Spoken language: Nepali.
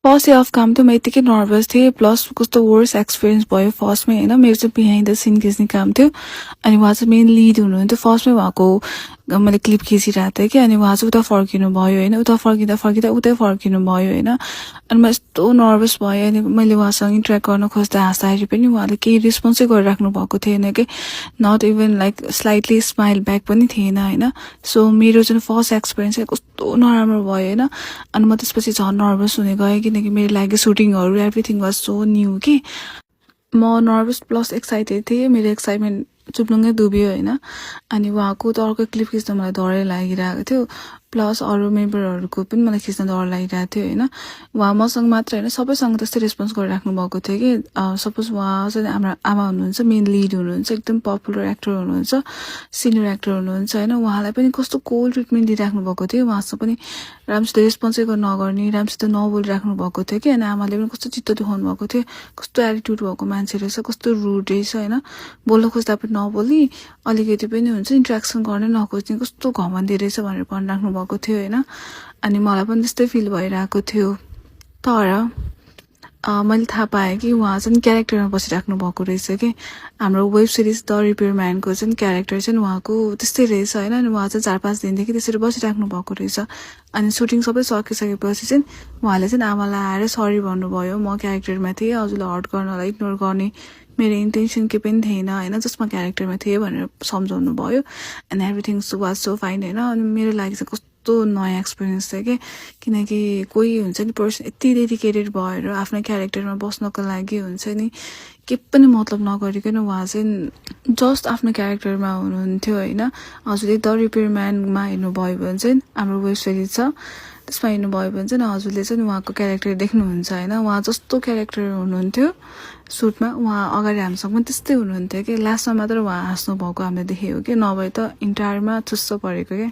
फर्स्ट डे अफ काम त म यतिकै नर्भस थिएँ प्लस कस्तो वर्स एक्सपिरियन्स भयो फर्स्टमै होइन मेरो चाहिँ बिहाइन्ड द सिन खिच्ने काम थियो अनि उहाँ चाहिँ मेन लिड हुनुहुन्थ्यो फर्स्टमै उहाँको मैले क्लिप खिचिरहेको थिएँ कि अनि उहाँ चाहिँ उता फर्किनु भयो होइन उता फर्किँदा फर्किँदा उतै फर्किनु भयो होइन अनि म यस्तो नर्भस भएँ अनि मैले उहाँसँग इन्ट्रेक्ट गर्न खोज्दा हाँस्दाखेरि पनि उहाँले केही रेस्पोन्सै गरिराख्नु भएको थिएन कि not even like slightly smile back पनि थिएन होइन सो मेरो चाहिँ फर्स्ट एक्सपिरियन्स चाहिँ कस्तो नराम्रो भयो होइन अनि म त्यसपछि झन् नर्भस हुने गएँ किनकि मेरो लागि सुटिङहरू एभ्रिथिङ वाज सो न्यू कि म नर्भस प्लस एक्साइटेड थिएँ मेरो एक्साइटमेन्ट चुप्लुङ्गै डुब्यो होइन अनि उहाँको त अर्को क्लिप खिच्न मलाई डरै लागिरहेको थियो प्लस अरू मेम्बरहरूको पनि मलाई खिच्न डर लागिरहेको थियो होइन उहाँ मसँग मात्र होइन सबैसँग त्यस्तै रेस्पोन्स गरिराख्नु भएको थियो कि सपोज उहाँ चाहिँ हाम्रो आमा हुनुहुन्छ मेन लिड हुनुहुन्छ एकदम पपुलर एक्टर हुनुहुन्छ सिनियर एक्टर हुनुहुन्छ होइन उहाँलाई पनि कस्तो कोल्ड ट्रिटमेन्ट दिइराख्नु भएको थियो उहाँसँग पनि राम्रोसित रेस्पोन्सै नगर्ने राम्रोसित नबोलिराख्नु भएको थियो कि अनि आमाले पनि कस्तो चित्त दुखाउनु भएको थियो कस्तो एटिट्युड भएको मान्छे रहेछ कस्तो रुड रहेछ होइन बोल्न खोज्दा पनि नबोली अलिकति पनि हुन्छ इन्ट्रेक्सन गर्नै नखोज्ने कस्तो घमण्डी रहेछ भनेर भनिराख्नु भएको थियो होइन अनि मलाई पनि त्यस्तै फिल भइरहेको थियो तर मैले थाहा पाएँ कि उहाँ चाहिँ क्यारेक्टरमा बसिराख्नु भएको रहेछ कि हाम्रो वेब सिरिज द रिपेयरम्यानको चाहिँ क्यारेक्टर चाहिँ उहाँको त्यस्तै रहेछ होइन अनि उहाँ चाहिँ 4-5 दिनदेखि त्यसरी बसिराख्नु भएको रहेछ अनि सुटिङ सबै सकिसकेपछि चाहिँ उहाँले चाहिँ आमालाई आएर सरी भन्नुभयो म क्यारेक्टरमा थिएँ हजुरलाई हर्ट गर्नलाई इग्नोर गर्ने मेरो इन्टेन्सन के पनि थिएन होइन जसमा क्यारेक्टरमा थिएँ भनेर सम्झाउनु भयो and everything was so fine होइन अनि मेरो लागि चाहिँ कस्तो नयाँ एक्सपिरियन्स थियो कि किनकि कोही हुन्छ नि पर्सन यति डेडिकेटेड भएर आफ्नो क्यारेक्टरमा बस्नको लागि हुन्छ नि के पनि मतलब नगरिकन उहाँ चाहिँ जस्ट आफ्नो क्यारेक्टरमा हुनुहुन्थ्यो होइन हजुरले द रिपेयरम्यानमा हेर्नुभयो भने चाहिँ हाम्रो वेब सिरिज छ त्यसमा हेर्नुभयो भने चाहिँ हजुरले चाहिँ उहाँको क्यारेक्टर देख्नुहुन्छ होइन उहाँ जस्तो क्यारेक्टर हुनुहुन्थ्यो सुटमा उहाँ अगाडि हामीसँग पनि त्यस्तै हुनुहुन्थ्यो कि लास्टमा मात्र उहाँ हाँस्नु भएको हामीले देखेको कि नभए त इन्टायरमा थुस्सो परेको क्या